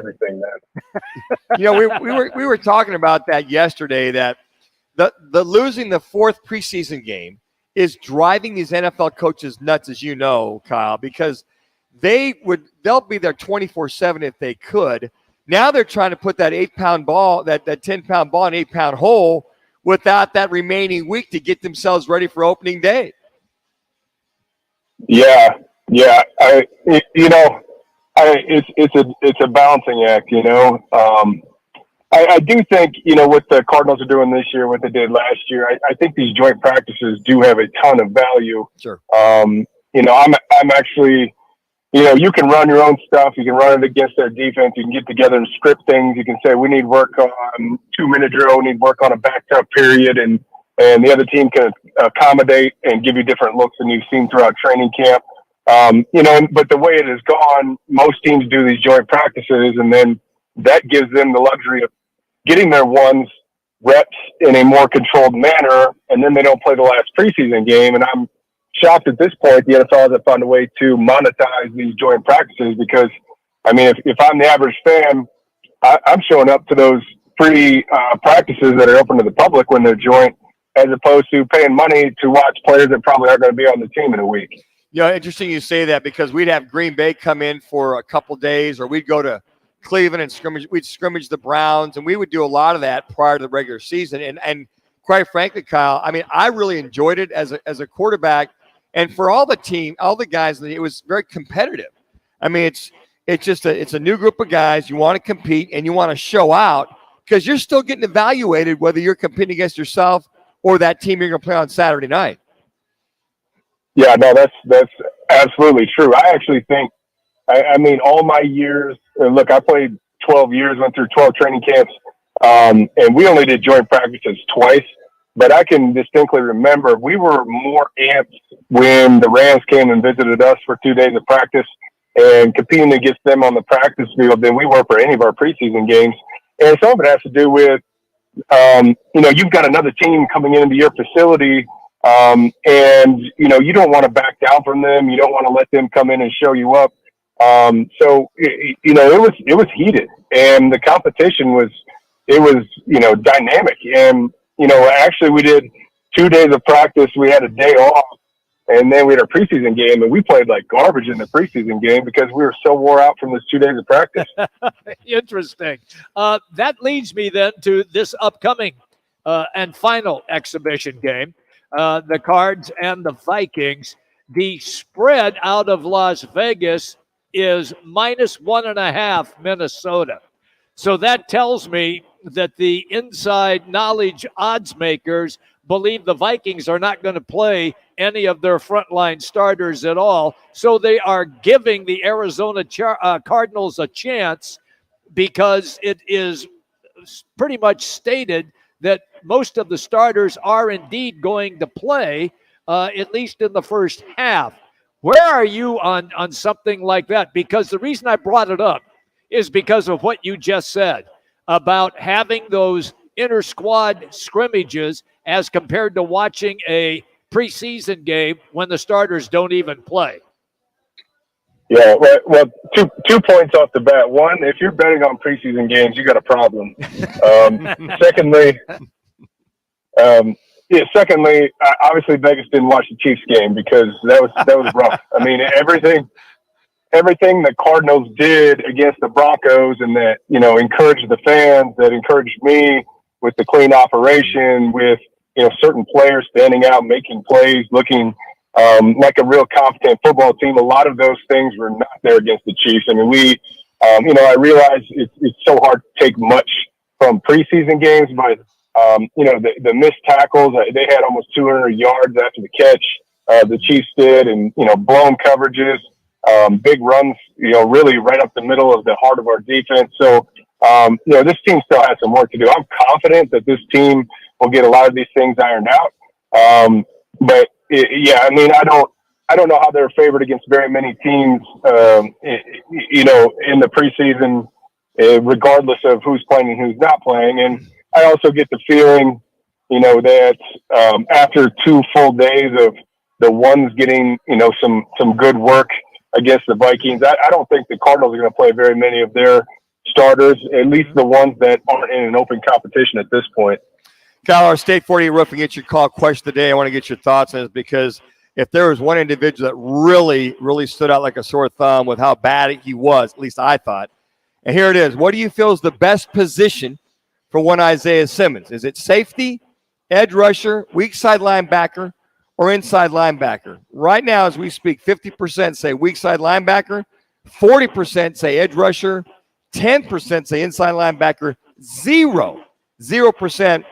everything then. We were talking about that yesterday, that the losing the fourth preseason game is driving these NFL coaches nuts, as you know, Kyle, because they'll be there 24/7 if they could. Now they're trying to put that 8-pound ball, that 10-pound ball in an 8-pound hole without that remaining week to get themselves ready for opening day. Yeah. It's a balancing act, I do think, what the Cardinals are doing this year, what they did last year, I think these joint practices do have a ton of value. Sure. I'm actually, you can run your own stuff. You can run it against their defense. You can get together and script things. You can say, we need work on 2-minute drill. We need work on a backed up period. And the other team can accommodate and give you different looks than you've seen throughout training camp. But the way it has gone, most teams do these joint practices, and then that gives them the luxury of getting their ones reps in a more controlled manner, and then they don't play the last preseason game. And I'm shocked at this point the NFL hasn't found a way to monetize these joint practices, because, if I'm the average fan, I'm showing up to those free practices that are open to the public when they're joint, as opposed to paying money to watch players that probably aren't going to be on the team in a week. Interesting you say that, because we'd have Green Bay come in for a couple days, or we'd go to Cleveland and we'd scrimmage the Browns, and we would do a lot of that prior to the regular season. And quite frankly, Kyle, I really enjoyed it as a quarterback, and for all the team, all the guys, it was very competitive. It's just it's a new group of guys. You want to compete and you want to show out, because you're still getting evaluated whether you're competing against yourself or that team you're going to play on Saturday night. Yeah, no, that's absolutely true. I actually think, all my years, look, I played 12 years, went through 12 training camps, and we only did joint practices twice. But I can distinctly remember we were more amped when the Rams came and visited us for 2 days of practice and competing against them on the practice field than we were for any of our preseason games. And some of it has to do with, you've got another team coming into your facility, and, you don't want to back down from them. You don't want to let them come in and show you up. It was heated, and the competition was dynamic. And, actually we did 2 days of practice. We had a day off, and then we had our preseason game, and we played like garbage in the preseason game because we were so wore out from those 2 days of practice. Interesting. That leads me then to this upcoming and final exhibition game, the Cards and the Vikings. The spread out of Las Vegas is -1.5 Minnesota. So that tells me that the inside knowledge odds makers believe the Vikings are not going to play any of their frontline starters at all. So they are giving the Arizona Cardinals a chance, because it is pretty much stated that most of the starters are indeed going to play, at least in the first half. Where are you on something like that? Because the reason I brought it up is because of what you just said about having those inter-squad scrimmages as compared to watching a preseason game when the starters don't even play. Yeah, well, two points off the bat. One, if you're betting on preseason games, you got a problem. Secondly, obviously Vegas didn't watch the Chiefs game because that was rough. Everything the Cardinals did against the Broncos, and that, encouraged the fans, that encouraged me with the clean operation, with, certain players standing out, making plays, looking like a real competent football team. A lot of those things were not there against the Chiefs. I realize it's so hard to take much from preseason games, but the missed tackles, they had almost 200 yards after the catch. The Chiefs did, and, blown coverages, big runs, really right up the middle of the heart of our defense. So, this team still has some work to do. I'm confident that this team will get a lot of these things ironed out. I don't know how they're favored against very many teams, in the preseason, regardless of who's playing and who's not playing. And I also get the feeling, that after 2 full days of the ones getting, some good work against the Vikings, I don't think the Cardinals are going to play very many of their starters, at least the ones that aren't in an open competition at this point. Kyle, our State 48 Roofing Get Your Call question today. I want to get your thoughts on it because if there was one individual that really, really stood out like a sore thumb with how bad he was, at least I thought. And here it is. What do you feel is the best position for one Isaiah Simmons? Is it safety, edge rusher, weak side linebacker, or inside linebacker? Right now, as we speak, 50% say weak side linebacker, 40% say edge rusher, 10% say inside linebacker, 0%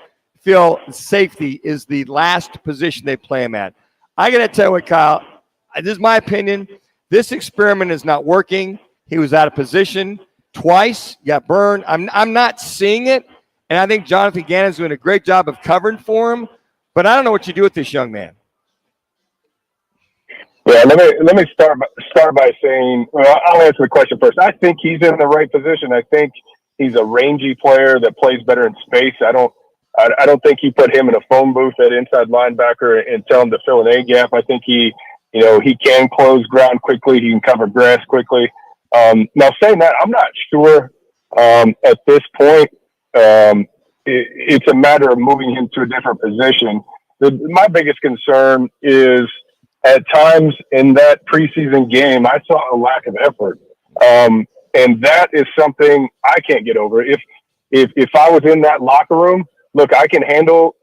feel safety is the last position they play him at. I got to tell you what, Kyle, this is my opinion. This experiment is not working. He was out of position twice, got burned. I'm not seeing it, and I think Jonathan Gannon's doing a great job of covering for him, but I don't know what you do with this young man. Yeah, let me start by saying, well, I'll answer the question first. I think he's in the right position. I think he's a rangy player that plays better in space. I don't think you put him in a phone booth at inside linebacker and tell him to fill an A gap. I think he can close ground quickly. He can cover grass quickly. Now saying that, I'm not sure at this point. It's a matter of moving him to a different position. My biggest concern is at times in that preseason game, I saw a lack of effort. And that is something I can't get over. If I was in that locker room, look, I can handle,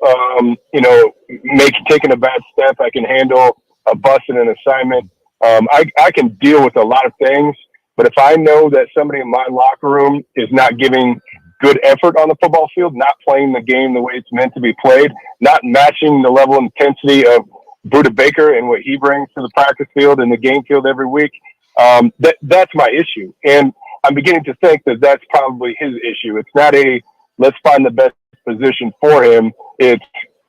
taking a bad step. I can handle a busting an assignment. I can deal with a lot of things, but if I know that somebody in my locker room is not giving good effort on the football field, not playing the game the way it's meant to be played, not matching the level of intensity of Buda Baker and what he brings to the practice field and the game field every week, that's my issue. And I'm beginning to think that that's probably his issue. It's not let's find the best position for him. Is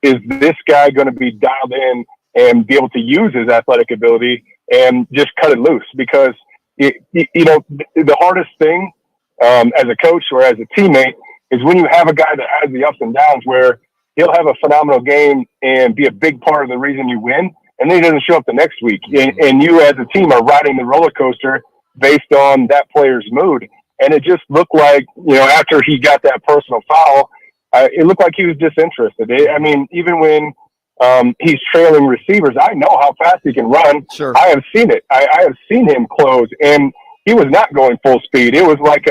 this guy going to be dialed in and be able to use his athletic ability and just cut it loose? Because, the hardest thing as a coach or as a teammate is when you have a guy that has the ups and downs where he'll have a phenomenal game and be a big part of the reason you win, and then he doesn't show up the next week. And you as a team are riding the roller coaster based on that player's mood. And it just looked like, after he got that personal foul, it looked like he was disinterested. Even when he's trailing receivers, I know how fast he can run. Sure. I have seen it. I have seen him close, and he was not going full speed. It was like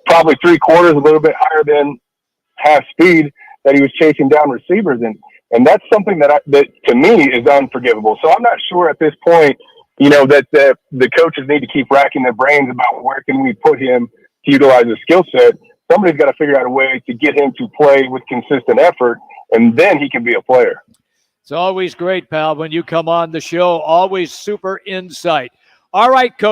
probably 3/4, a little bit higher than half speed that he was chasing down receivers. And that's something that to me is unforgivable. So I'm not sure at this point, that the coaches need to keep racking their brains about where can we put him to utilize his skill set. Somebody's got to figure out a way to get him to play with consistent effort, and then he can be a player. It's always great, pal, when you come on the show. Always super insight. All right, Coach.